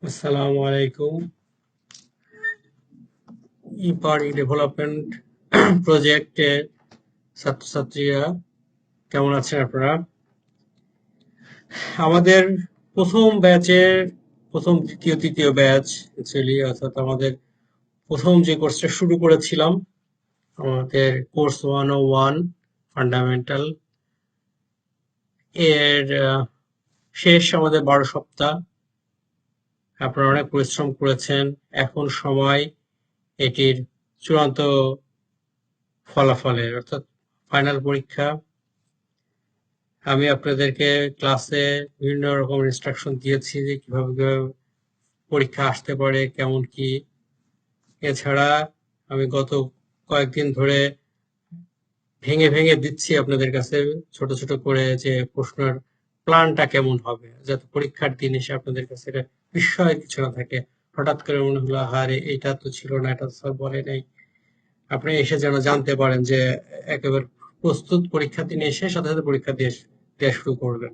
আসসালামু আলাইকুম। ই-পার্ক ডেভেলপমেন্ট প্রজেক্টের ছাত্রছাত্রীরা কেমন আছেন আপনারা? আমাদের প্রথম ব্যাচের প্রথম দ্বিতীয় তৃতীয় ব্যাচ অ্যাকচুয়ালি অর্থাৎ আমাদের প্রথম যে কোর্সটা শুরু করেছিলাম আমাদের কোর্স 101 ফান্ডামেন্টাল এর শেষ আমাদের 12 সপ্তাহ। আপনারা অনেক পরিশ্রম করেছেন। এখন সময় এটির চূড়ান্ত ফলাফলের অর্থাৎ ফাইনাল পরীক্ষা। আমি আপনাদেরকে ক্লাসে বিভিন্ন রকম ইনস্ট্রাকশন দিয়েছি যে কিভাবে কিভাবে পরীক্ষা আসতে পারে, কেমন কি। এছাড়া আমি গত কয়েকদিন ধরে ভেঙে ভেঙে দিচ্ছি আপনাদের কাছে ছোট ছোট করে যে প্রশ্নের প্ল্যানটা কেমন হবে, যাতে পরীক্ষার দিন এসে আপনাদের কাছে এটা বিস্ময়ের কিছু না থাকে। হঠাৎ করে মনে হলো আরে এটা তো ছিল না, এটা তো স্যার বলে নাই। আপনি এসে যেন জানতে পারেন যে একেবারে প্রস্তুত, পরীক্ষার দিনে এসে সাথে সাথে পরীক্ষা দেওয়া শুরু করবেন।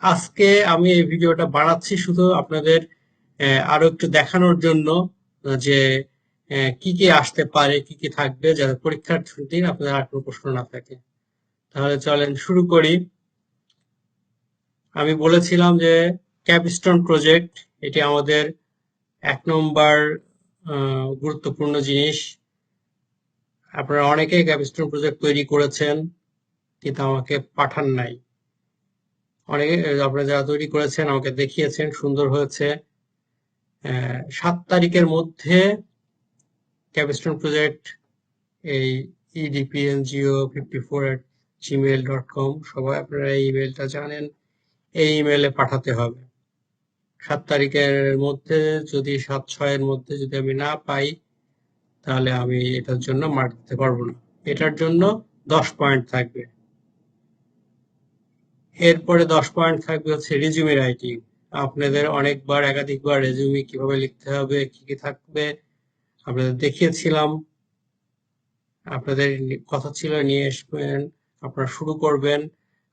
আজকে আমি এই ভিডিওটা বানাচ্ছি শুধু আপনাদের আরো একটু দেখানোর জন্য যে কি কি আসতে পারে, কি কি থাকবে, যাতে পরীক্ষার দিন আপনাদের আর কোনো প্রশ্ন না থাকে। তাহলে চলেন শুরু করি। আমি বলেছিলাম যে ক্যাপস্টোন প্রজেক্ট এটি আমাদের 1 নম্বর গুরুত্বপূর্ণ জিনিস। আপনারা অনেকেই ক্যাপস্টোন প্রজেক্ট তৈরি করেছেন কিন্তু আমাকে পাঠান নাই। অনেকে আপনারা যারা তৈরি করেছেন আমাকে দেখিয়েছেন, সুন্দর হয়েছে। 7 তারিখের মধ্যে ক্যাপস্টোন প্রজেক্ট এই edpngO54@gmail.com, সবাই আপনারা এই ইমেলটা জানেন, এই ইমেলে পাঠাতে হবে। 7 তারিখের মধ্যে, যদি 7/6 এর মধ্যে যদি আমি না পাই তাহলে আমি এটার জন্য মার্ক দিতে পারবো না। এটার জন্য 10 পয়েন্ট থাকবে। এরপরে 10 পয়েন্ট থাকবে হচ্ছে রেজিউমে রাইটিং। আপনাদের অনেকবার একাধিকবার রেজিউমে কিভাবে লিখতে হবে, কি কি থাকবে আপনাদের দেখিয়েছিলাম। আপনাদের কথা ছিল নিয়ে আসবেন, আপনারা শুরু করবেন,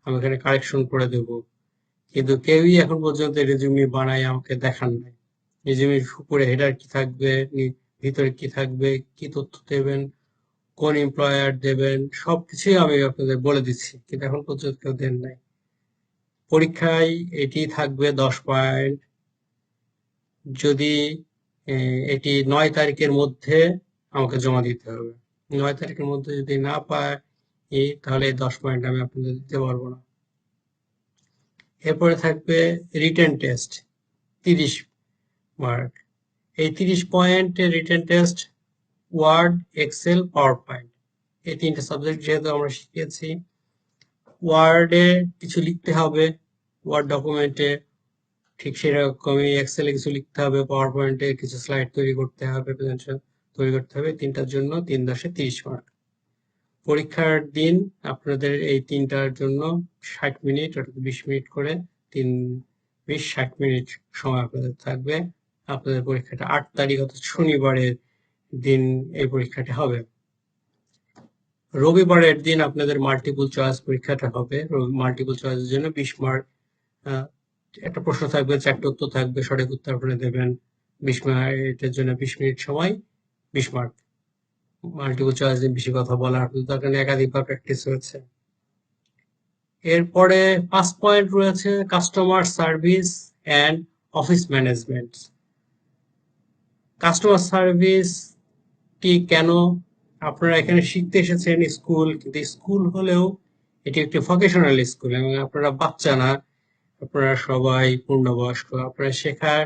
আমি এখানে কারেকশন করে দেব। কিন্তু কেউই এখন পর্যন্ত রেজিউমে বানায় আমাকে দেখান নাই। রেজিউমের উপরে হেডার কি থাকবে, ভিতরে কি থাকবে, কি তথ্য দেবেন, কোন এমপ্লয়ার দেবেন, সবকিছুই আমি আপনাদের বলে দিচ্ছি, কিন্তু এখন পর্যন্ত কেউ দেন নাই। পরীক্ষায় এটি থাকবে 10 পয়েন্ট। যদি এটি 9 তারিখের মধ্যে আমাকে জমা দিতে হবে। 9 তারিখের মধ্যে যদি না পাই তাহলে 10 পয়েন্ট আমি আপনাদের দিতে পারবো না। এরপরে থাকবে রিটেন টেস্ট, 30 মার্ক। এই 30 পয়েন্টের written test Word, Excel, PowerPoint, এই 3টে সাবজেক্ট যেহেতু আমরা শিখেছি। ওয়ার্ডে কিছু লিখতে হবে, ওয়ার্ড ডকুমেন্টে ঠিক সেরকমই এক্সেলে কিছু লিখতে হবে, পাওয়ার পয়েন্টে কিছু স্লাইড তৈরি করতে হবে, প্রেজেন্টেশন তৈরি করতে হবে। 3টার জন্য 3×10 30 মার্ক। পরীক্ষার দিন আপনাদের এই 3টার জন্য 60 মিনিট অর্থাৎ 20 মিনিট করে, 3-20-60 মিনিট সময় আপনাদের থাকবে। আপনাদের পরীক্ষাটা 8 তারিখ অর্থাৎ শনিবারের দিন এই পরীক্ষাটা হবে। রবিবারের দিন আপনাদের মাল্টিপল চয়েস পরীক্ষাটা হবে। মাল্টিপল চয়েসের জন্য 20 মার্ক। একটা প্রশ্ন থাকবে, 4টে উত্তর থাকবে, সঠিক উত্তর আপনি দেবেন। 20 মিনিটের জন্য 20 মিনিট সময়, 20 মার্ক। মাল্টিপল চয়েস নিয়ে বেশি কথা বলার দরকার নেই, একাধিকবার প্র্যাকটিস হয়েছে। এরপরে 5 পয়েন্ট রয়েছে customer service and office management. Customer service কি, কেন আপনারা এখানে শিখতে এসেছেন স্কুল, কিন্তু স্কুল হলেও এটি একটি ভোকেশনাল স্কুল এবং আপনারা বাচ্চা না, আপনারা সবাই পূর্ণবয়স্ক। আপনারা শেখার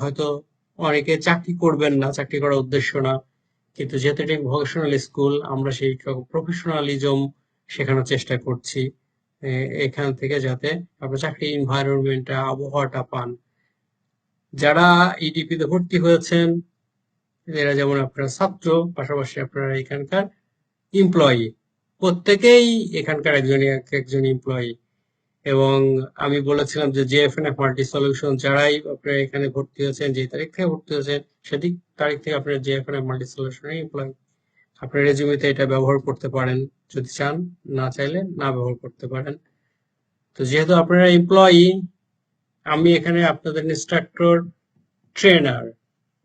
হয়তো অনেকে চাকরি করবেন না, চাকরি করার উদ্দেশ্য না, কিন্তু যেহেতু এটি ভোকেশনাল স্কুল আমরা সেই প্রফেশনালিজম শেখানোর চেষ্টা করছি এখান থেকে, যাতে আপনার চাকরি এনভায়রনমেন্টটা, আবহাওয়াটা পান। যারা ইডিপি তে ভর্তি হয়েছেন এরা যেমন আপনারা ছাত্র, পাশাপাশি আপনারা এখানকার এমপ্লয়ি, প্রত্যেকেই এখানকার একজন এমপ্লয়ি। এবং আমি বলেছিলাম যে জেএফএনএফ মাল্টি সলিউশন যারাই আপনারা এখানে ভর্তি হয়েছেন, যে তারিখ থেকে ভর্তি হয়েছেন সেদিক তারিখ থেকে আপনারা জেএফএনএফ মাল্টি সলিউশনের এমপ্লয়ি। আপনার রেজিউমেতে এটা ব্যবহার করতে পারেন যদি চান, না চাইলে না ব্যবহার করতে পারেন। তো যেহেতু আপনারা এমপ্লয়ি, আমি এখানে আপনাদের instructor, trainer,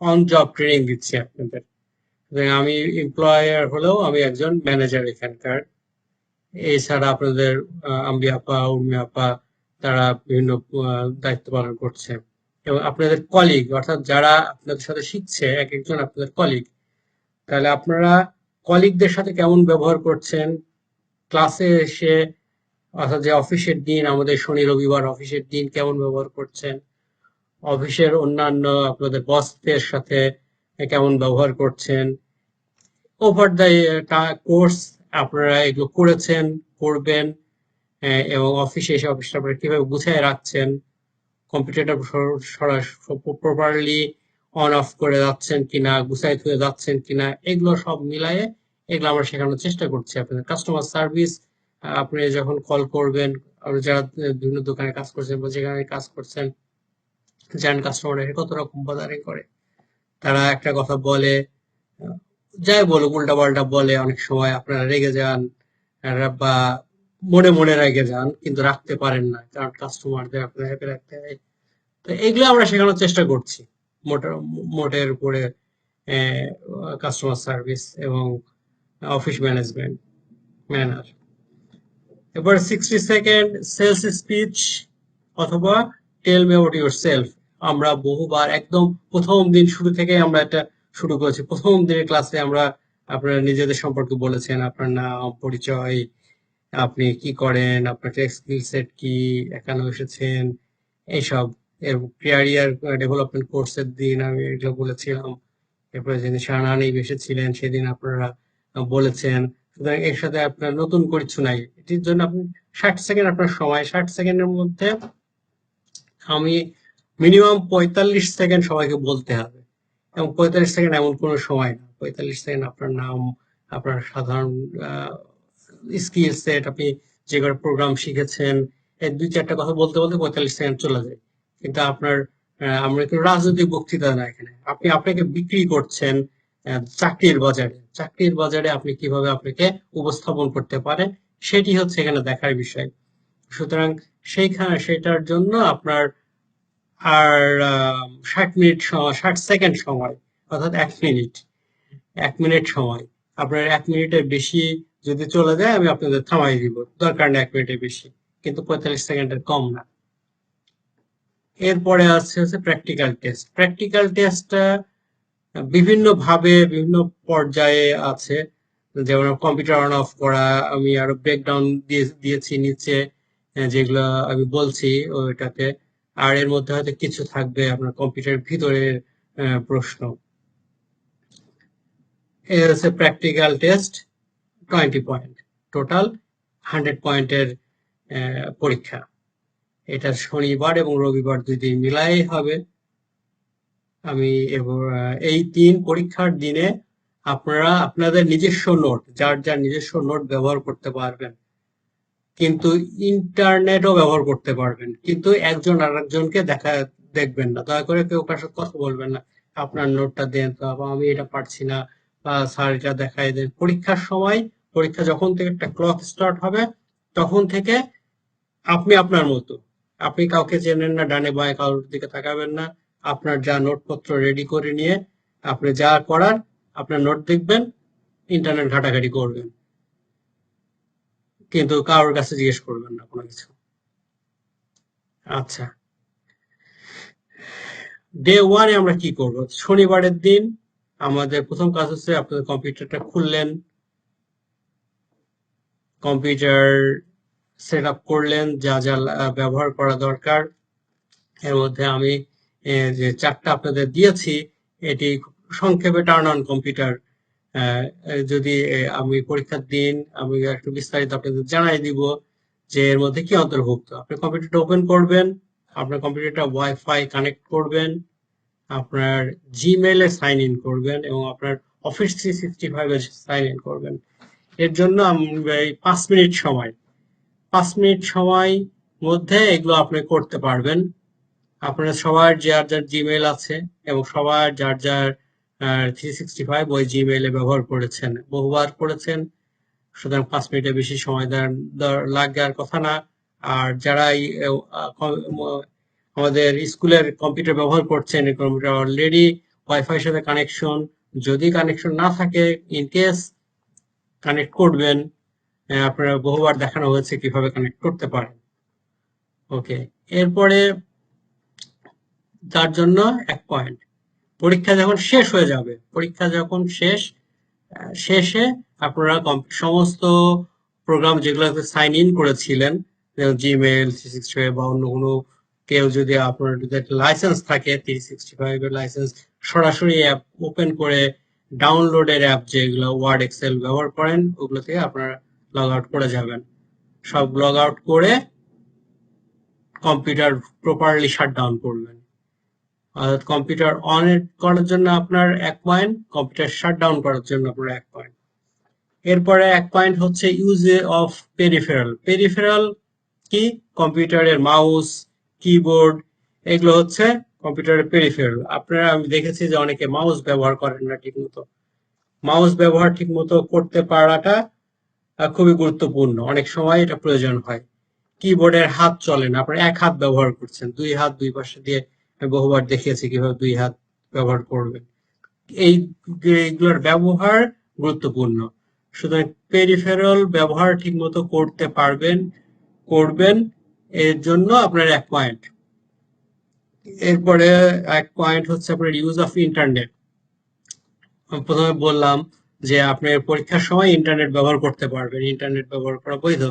on job training দিচ্ছি আপনাদের। আমি এমপ্লয়ার হলেও আমি একজন ম্যানেজার এখানকার। এছাড়া আপনাদের আম্বি আপা, উর্মি আপা, তারা বিভিন্ন দায়িত্ব পালন করছে। এবং আপনাদের কলিগ, অর্থাৎ যারা আপনাদের সাথে শিখছে, এক একজন আপনাদের কলিগ। তাহলে আপনারা কলিগদের সাথে কেমন ব্যবহার করছেন, ক্লাসে এসে, অর্থাৎ যে অফিসের দিন, আমাদের শনি রবিবার অফিসের দিন, কেমন ব্যবহার করছেন, অফিসের অন্যান্য আপনাদের বসদের সাথে কেমন ব্যবহার করছেন, ওভার দ্য কোর্স আপনারা এগুলো করেছেন, করবেন, এবং অফিসে এসে অফিসটা আপনারা কিভাবে গুছায় রাখছেন, কম্পিউটারটা প্রপারলি অন অফ করে যাচ্ছেন কিনা, গুছাই থুয়ে যাচ্ছেন কিনা, এগুলো সব মিলায়ে এগুলো আমরা শেখানোর চেষ্টা করছি। আপনাদের কাস্টমার সার্ভিস, আপনি যখন কল করবেন, আর যারা বিভিন্ন দোকানে কাজ করছেন বা যেখানে কাজ করছেন, জানেন কাস্টমার এসে কত রকম বাজারে করে। তারা একটা কথা বলে, যাই বলুক, উল্টা পাল্টা বলে, অনেক সময় আপনারা রেগে যান, বা মনে মনে রেগে যান, কিন্তু রাখতে পারেন না, কারণ কাস্টমারদের আপনার হ্যাপি রাখতে হয়। তো এগুলো আমরা শেখানোর চেষ্টা করছি মোটের উপরে, কাস্টমার সার্ভিস এবং অফিস ম্যানেজমেন্ট, ম্যানার। এবার 60 সেকেন্ড সেলস স্পিচ অথবা tell me about yourself, আমরা বহুবার একদম প্রথম দিন শুরু থেকে আমরা এটা শুরু করেছি। প্রথম দিনের ক্লাসে আমরা আপনারা নিজেদের সম্পর্কে বলেছেন, আপনার নাম, পরিচয়, আপনি কি করেন, আপনার স্কিল সেট কি, এখানে এসেছেন, এইসব। এর ক্যারিয়ার ডেভেলপমেন্ট কোর্সের দিন আমি এগুলো বলেছিলাম। এরপরে যেদিন শাহনানি এসেছিলেন সেদিন আপনারা বলেছেন। সুতরাং এর সাথে আপনার নতুন কিছু নাই, এটির জন্য আপনি 60 সেকেন্ড আপনার সময়, 60 সেকেন্ডের মধ্যে আমি মিনিমাম 45 সেকেন্ড সবাইকে বলতে হবে। এবং 45 সেকেন্ড এমন কোনো সময় না, 45 সেকেন্ড আপনার নাম, আপনার সাধারণ স্কিল সেট, আপনি যে করে প্রোগ্রাম শিখেছেন, এই দুই চারটা কথা বলতে বলতে 45 সেকেন্ড চলে যায়। কিন্তু আপনার আমরা কিন্তু রাজনৈতিক বক্তৃতা না এখানে, আপনি আপনাকে বিক্রি করছেন চাকরির বাজারে। চাকরির বাজারে আপনি কিভাবে আপনাকে উপস্থাপন করতে পারেন, সেটি হচ্ছে এখানে দেখার বিষয়। সুতরাং সেটার জন্য আপনার আর 60 মিনিট, 60 সেকেন্ড সময়, অর্থাৎ 1 মিনিট, 1 মিনিট সময়। আপনার 1 মিনিটের বেশি যদি চলে যায় আমি আপনাদের থামাই দিব, দরকার নেই 1 মিনিটের বেশি, কিন্তু 45 সেকেন্ডের কম না। এরপরে হচ্ছে প্র্যাকটিক্যাল টেস্ট। প্র্যাকটিক্যাল টেস্টটা বিভিন্ন ভাবে বিভিন্ন পর্যায়ে আছে, যেমন কম্পিউটার অন অফ করা, আমি আরো ব্রেকডাউন দিয়েছি নিচে, যেগুলো আমি বলছি ওইটাতে। আর এর মধ্যে হয়তো কিছু থাকবে আপনার কম্পিউটারের ভিতরের প্রশ্ন। এই হচ্ছে প্র্যাকটিক্যাল টেস্ট, 20 পয়েন্ট, টোটাল 100 পয়েন্টের পরীক্ষা। এটা শনিবার এবং রবিবার 2 দিন মিলাই হবে। আমি এই 3 পরীক্ষার দিনে আপনারা আপনাদের নিজস্ব নোট, যার যার নিজস্ব নোট ব্যবহার করতে পারবেন, কিন্তু ইন্টারনেটও ব্যবহার করতে পারবেন, কিন্তু একজন আর একজনকে দেখবেন না, দয়া করে কেউ কার সাথে কথা বলবেন না। আপনার নোটটা দেন তো, বা আমি এটা পারছি না, বা স্যার এটা দেখাই দেন। পরীক্ষার সময়, পরীক্ষা যখন থেকে একটা ক্লক স্টার্ট হবে, তখন থেকে আপনি আপনার মতো, আপনি কাউকে চেনেন না, ডানে বাঁয়ে কারোর দিকে তাকাবেন না। আপনার যা নোটপত্র রেডি করে নিয়ে আপনি যা করার, আপনার নোট দেখবেন, ইন্টারনেট ঘাটাঘাটি করবেন, কিন্তু কারোর কাছে জিজ্ঞেস করবেন না কোনো কিছু। আচ্ছা, ডে ওয়ানে আমরা কি করব? শনিবারের দিন আমাদের প্রথম কাজ হচ্ছে আপনাদের কম্পিউটারটা খুললেন, কম্পিউটার সেট আপ করলেন, যা যা ব্যবহার করা দরকার। এর মধ্যে আমি যে চারটা আপনাদের দিয়েছি, এটি সংক্ষেপে টার্ন অন কম্পিউটার। যদি আমি পরীক্ষার দিন আমি একটু বিস্তারিত আপনাদের জানাই দিব যে এর মধ্যে কি অন্তর্ভুক্ত। আপনি কম্পিউটারটা ওপেন করবেন, আপনার কম্পিউটারটা ওয়াইফাই কানেক্ট করবেন, আপনার জিমেইলে সাইন ইন করবেন, এবং আপনার অফিস 365 এ সাইন ইন করবেন। এর জন্য আমরা এই 5 মিনিট সময়, 5 মিনিট সময় মধ্যে এগুলো আপনি করতে পারবেন। আপনার সবার যার যার জিমেইল আছে এবং সবার যার যার 365 ওই জিমেইলে ব্যবহার করেছেন, বহুবার করেছেন। সুতরাং 5 মিনিটের বেশি সময় লাগবে আর কথা না। আর যারা আমাদের স্কুলের কম্পিউটার ব্যবহার করছেন, এই কম্পিউটার অলরেডি ওয়াইফাই সাথে কানেকশন, যদি কানেকশন না থাকে ইন কেস কানেক্ট করবেন। আপনারা বহুবার দেখানো হয়েছে কিভাবে কানেক্ট করতে পারেন। ওকে, এরপরে তার জন্য 1 পয়েন্ট। পরীক্ষা যখন শেষ হয়ে যাবে, পরীক্ষা যখন শেষে আপনারা সমস্ত প্রোগ্রাম যেগুলোতে সাইন ইন করেছিলেন, যেমন জিমেল, 365 বা অন্য কোনো, কেউ যদি আপনার যদি একটা লাইসেন্স থাকে 365 এর লাইসেন্স, সরাসরি অ্যাপ ওপেন করে ডাউনলোডের অ্যাপ যেগুলো ওয়ার্ড এক্সেল ব্যবহার করেন ওগুলো থেকে আপনারা লগ আউট করে যাবেন। সব লগ আউট করে কম্পিউটার প্রপারলি শাট ডাউন করবেন। অর্থাৎ কম্পিউটার অন করার জন্য আপনার 1 পয়েন্ট, কম্পিউটার শাট ডাউন করার জন্য আপনার 1 পয়েন্ট। এরপরে 1 পয়েন্ট হচ্ছে ইউজ অফ পেরিফেরাল। পেরিফেরাল কি? কম্পিউটারের মাউস, কিবোর্ড, এগুলো হচ্ছে কম্পিউটারের পেরিফেরাল। আপনারা, আমি দেখেছি যে অনেকে মাউস ব্যবহার করেন না ঠিক মতো। মাউস ব্যবহার ঠিক মতো করতে পারাটা খুবই গুরুত্বপূর্ণ, অনেক সময় এটা প্রয়োজন হয়। কিবোর্ডের হাত চলে না, আপনার 1 হাত ব্যবহার করছেন, 2 হাত দুই পাশে দিয়ে আমি বহুবার দেখিয়েছি কিভাবে 2 হাত ব্যবহার করবেন। এইগুলোর ব্যবহার গুরুত্বপূর্ণ। সুতরাং পেরিফেরাল ব্যবহার ঠিক মতো করতে করবেন, এর জন্য আপনার 1 পয়েন্ট। এরপরে 1 পয়েন্ট হচ্ছে আপনার ইউজ অফ ইন্টারনেট। প্রথমে বললাম যে আপনার পরীক্ষার সময় ইন্টারনেট ব্যবহার করতে পারবেন, ইন্টারনেট ব্যবহার করা বৈধ।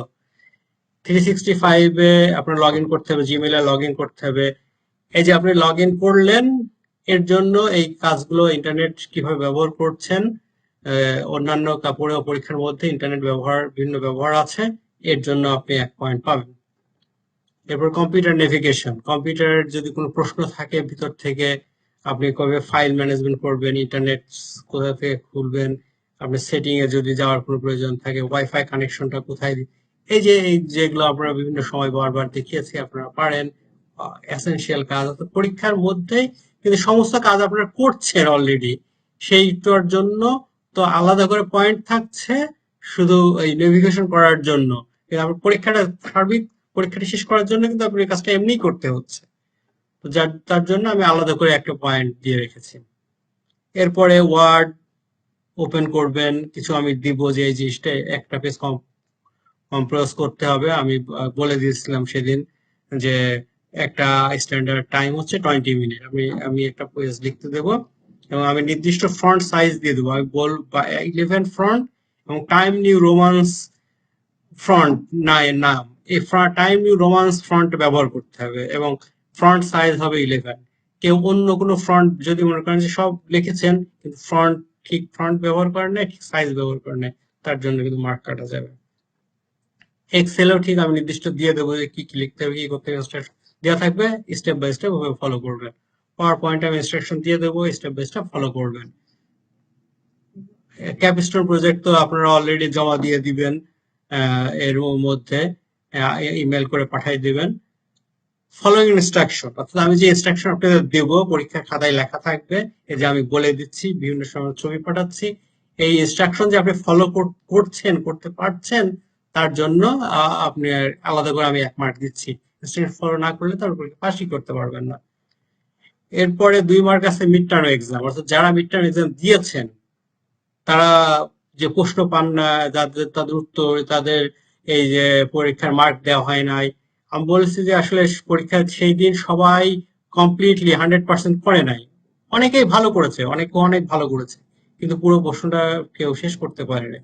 365 আপনার লগ ইন করতে হবে, জিমেইলে লগ ইন করতে হবে। এই যে আপনি লগ ইন করলেন, এর জন্য এই কাজগুলো, ইন্টারনেট কিভাবে ব্যবহার করছেন, অন্যান্য পরীক্ষার মধ্যে ইন্টারনেট ব্যবহার, বিভিন্ন ব্যবহার আছে, এর জন্য আপনি 1 পয়েন্ট পাবেন। এরপর কম্পিউটার নেভিগেশন। কম্পিউটারের যদি কোনো প্রশ্ন থাকে ভিতর থেকে, আপনি কবে ফাইল ম্যানেজমেন্ট করবেন, ইন্টারনেট কোথা থেকে খুলবেন, আপনি সেটিং এ যদি যাওয়ার কোনো প্রয়োজন থাকে, ওয়াইফাই কানেকশনটা কোথায়, এই যেগুলো আপনারা বিভিন্ন সময় বারবার দেখিয়েছি, আপনারা পারেন। এসেনশিয়াল কাজ, অর্থাৎ পরীক্ষার মধ্যেই কিন্তু সমস্ত কাজ আপনারা করছেন অলরেডি, সেইটার জন্য তো আলাদা করে পয়েন্ট থাকছে শুধু এই নেভিগেশন করার জন্য। কিন্তু আপনার পরীক্ষাটা শেষ করার জন্য কিন্তু আপনার কাজটা এমনিই করতে হচ্ছে, তো তার জন্য আমি আলাদা করে 1 পয়েন্ট দিয়ে রেখেছি। এরপরে ওয়ার্ড ওপেন করবেন, কিছু আমি দিব যে এই জিনিসটা একটা পেজ কম্প্রেস করতে হবে। আমি বলে দিয়েছিলাম সেদিন যে একটা স্ট্যান্ডার্ড টাইম হচ্ছে 20 মিনিট। আমি একটা পেজ লিখতে দেব এবং আমি নির্দিষ্ট ফন্ট সাইজ দিয়ে দেবো। আমি 11 ফন্ট এবং টাইম নিউ রোমান্স ফ্রন্ট নাম, এই টাইম নিউ রোমান্স ফ্রন্ট ব্যবহার করতে হবে এবং ফ্রন্ট সাইজ হবে 11। কেউ অন্য কোনো ফ্রন্ট যদি মনে করেন যে সব লিখেছেন কিন্তু ঠিক ফ্রন্ট ব্যবহার করেন না, ঠিক সাইজ ব্যবহার করেন না, তার জন্য কিন্তু মার্ক কাটা যাবে। এক্সেলও ঠিক আমি নির্দিষ্ট দিয়ে দেবো যে কি কি লিখতে হবে, কি করতে হবে, ইনস্ট্রাকশন দেওয়া থাকবে, স্টেপ বাই স্টেপ ওভাবে ফলো করবেন। পাওয়ার পয়েন্টে আমি ইনস্ট্রাকশন দিয়ে দেবো, স্টেপ বাই স্টেপ ফলো করবেন। ক্যাপস্টোন প্রজেক্ট তো আপনারা অলরেডি জমা দিয়ে দিবেন, এর মধ্যে ইমেল করে পাঠিয়ে দিবেন। ফলোইং ইনস্ট্রাকশন, অর্থাৎ আমি যে ইনস্ট্রাকশন আপনাদের দেবো পরীক্ষার খাতায় লেখা থাকবে, এই যে আমি বলে দিচ্ছি, বিভিন্ন সময় ছবি পাঠাচ্ছি, এই ইনস্ট্রাকশন যে আপনি ফলো করছেন, করতে পারছেন, তার জন্য আপনি আলাদা করে আমি 1 মার্ক দিচ্ছি। ইনস্ট্রাকশন ফলো না করলে তার পরীক্ষা পাসই করতে পারবেন না। এরপরে 2 মার্ক আছে মিড টার্ম এক্সাম, অর্থাৎ যারা মিড টার্ম এক্সাম দিয়েছেন তারা যে প্রশ্ন পান না, তাদের উত্তর, তাদের এই যে পরীক্ষার মার্ক দেওয়া হয় নাই, আমি বলেছি যে আসলে পরীক্ষার সেই দিন সবাই কমপ্লিটলি 100% করে নাই। অনেকেই ভালো করেছে, অনেকে অনেক ভালো করেছে, কিন্তু পুরো প্রশ্নটা কেউ শেষ করতে পারেনি।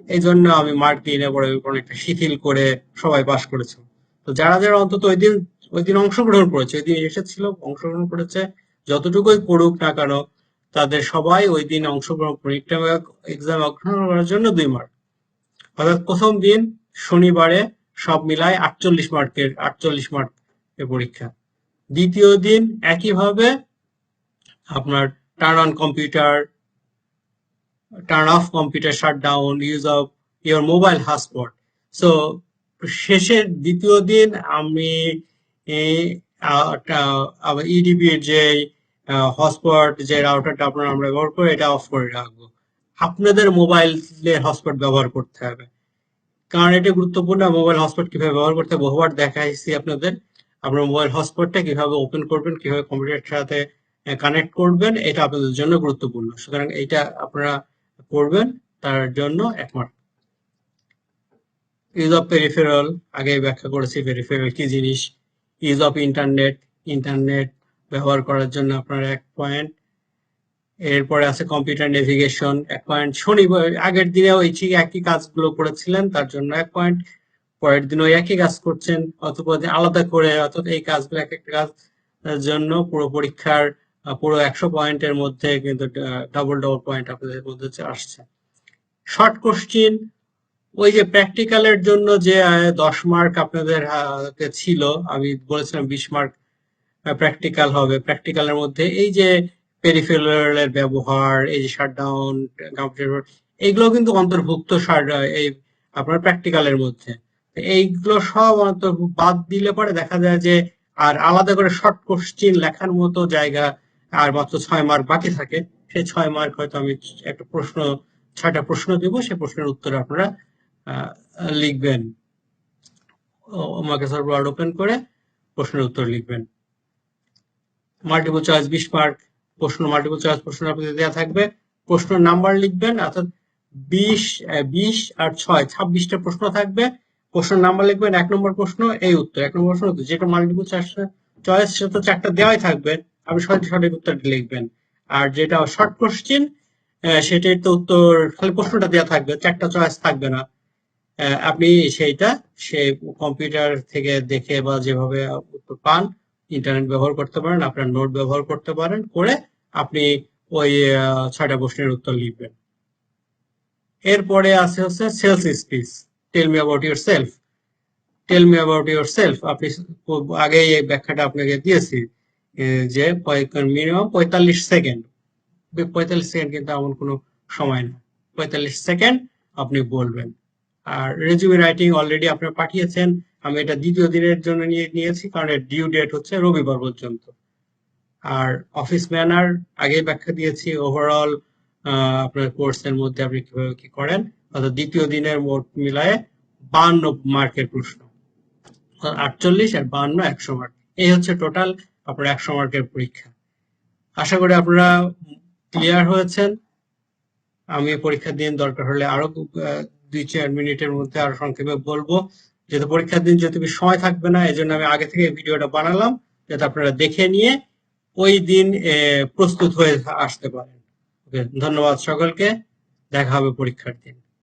এই জন্য আমি মার্ক দিই না, পরে অনেকটা শিথিল করে সবাই পাশ করেছে। তো যারা যারা অন্তত ওই দিন অংশগ্রহণ করেছে, ওই দিন এসেছিল, অংশগ্রহণ করেছে, যতটুকুই পড়ুক না কেন, তাদের সবাই ওই দিন অংশগ্রহণ এক্সাম অংশগ্রহণ করার জন্য 2 মার্ক। অর্থাৎ প্রথম দিন শনিবারে সব মিলায় 48 মার্কের পরীক্ষা। দ্বিতীয় দিন একইভাবে আপনার turn on computer, turn off computer shut down, use of your mobile hotspot. So শেষের দ্বিতীয় দিন আমি ইডিবি এর যে হটস্পট, যে রাউটারটা আমরা ব্যবহার করি, এটা অফ করে রাখবো। আপনাদের মোবাইলের হটস্পট ব্যবহার করতে হবে, কারণ এটা গুরুত্বপূর্ণ। মোবাইল হটস্পট কিভাবে ব্যবহার করতে বহুবার দেখাইছি আপনাদের। আপনার মোবাইল হটস্পটটা কিভাবে ওপেন করবেন, কিভাবে কম্পিউটারের সাথে কানেক্ট করবেন, এটা আপনাদের জন্য গুরুত্বপূর্ণ। সুতরাং এইটা আপনারা করবেন, তার জন্য 1 মার্ক। ইউজ অফ পেরিফেরাল, আগে ব্যাখ্যা করেছি পেরিফেরাল কি জিনিস। ইউজ অফ ইন্টারনেট, ইন্টারনেট ব্যবহার করার জন্য আপনার 1 পয়েন্ট। এরপরে আছে কম্পিউটার নেভিগেশন 1 পয়েন্ট। শনিবার আগের দিনেও একই কাজগুলো করেছিলেন, তার জন্য 1 পয়েন্ট। পরের দিনও একই কাজ করছেন, অথবা আলাদা করে, অর্থাৎ এই কাজগুলো এক একটা কাজ জন্য পুরো পরীক্ষার পুরো 100 পয়েন্টের মধ্যে কিন্তু ডাবল ডাবল পয়েন্ট আপনাদের মধ্যে আসছে। শর্ট কোশ্চিন, ওই যে প্র্যাকটিক্যালের জন্য যে 10 মার্ক আপনাদের হাতে ছিল, আমি বলেছিলাম 20 মার্ক প্র্যাকটিক্যাল হবে। প্র্যাকটিক্যালের মধ্যে এই যে পেরিফেরালের ব্যবহার, এই যে শাটডাউন, কম্পিউটার, এইগুলো কিন্তু অন্তর্ভুক্ত এই আপনার প্র্যাকটিক্যালের মধ্যে। এইগুলো সব বাদ দিলে পরে দেখা যায় যে আর আলাদা করে শর্ট কোশ্চিন লেখার মতো জায়গা আর মাত্র 6 মার্ক বাকি থাকে। সেই 6 মার্ক হয়তো আমি একটা প্রশ্ন, 6টা প্রশ্ন দেবো, সেই প্রশ্নের উত্তর আপনারা লিখবেন। মাইক্রোসফট ওয়ার্ড ওপেন করে প্রশ্নের উত্তর লিখবেন। মাল্টিপল চয়েস 20 মার্ক প্রশ্ন, মাল্টিপল চয়েস প্রশ্ন আপনাদের দেওয়া থাকবে। প্রশ্ন নাম্বার লিখবেন, অর্থাৎ 20 আর 6 26টা প্রশ্ন থাকবে। প্রশ্ন নাম্বার লিখবেন, 1 নম্বর প্রশ্ন এই উত্তর, 1 নম্বর প্রশ্ন উত্তর। যেটা মাল্টিপল চয়েস সেটা তো 4টা দেওয়াই থাকবে, আপনি সঠিক উত্তর লিখবেন। আর যেটা শর্ট কোশ্চেন সেটার তো উত্তর খালি প্রশ্নটা দেওয়া থাকবে, 4টা চয়েস থাকবে না। আপনি সেইটা কম্পিউটার থেকে দেখে বা যেভাবে উত্তর পান, ইন্টারনেট ব্যবহার করতে পারেন, আপনার নোট ব্যবহার করতে পারেন, করে আপনি ওই 6টা প্রশ্নের উত্তর লিখবেন। এরপরে আছে হচ্ছে sales speech, tell me about yourself. Tell me about yourself, আপনি আগেই এই ব্যাখ্যাটা আপনাকে দিয়েছি যে মিনিমাম 45 সেকেন্ড। 45 সেকেন্ড কিন্তু এমন কোনো সময় না, 45 সেকেন্ড আপনি বলবেন। আর রেজিউমে রাইটিং অলরেডি আপনারা পাঠিয়েছেন, আমি এটা দ্বিতীয় দিনের জন্য নিয়েছি, কারণ এর ডিউ ডেট হচ্ছে রবিবার পর্যন্ত। আর অফিস ম্যানার আগেই ব্যাখ্যা দিয়েছি, ওভারঅল আপনার কোর্সের মধ্যে আপনি কিভাবে কি করেন, অর্থাৎ দ্বিতীয় দিনের মোট মিলায়ে 52 মার্কের প্রশ্ন, 48 আর 52 100 মার্ক। এই হচ্ছে টোটাল আপনার 100 মার্কের পরীক্ষা। আশা করি আপনারা ক্লিয়ার হয়েছেন। আমি পরীক্ষার দিন দরকার হলে আরো 2-4 মিনিটের মধ্যে আরো সংক্ষেপে বলবো, যেহেতু পরীক্ষার দিন যেহেতু সময় থাকবে না, এই জন্য আমি আগে থেকে ভিডিওটা বানালাম, যাতে আপনারা দেখে নিয়ে ওই দিন প্রস্তুত হয়ে আসতে পারেন। ধন্যবাদ সকলকে, দেখা হবে পরীক্ষার দিন।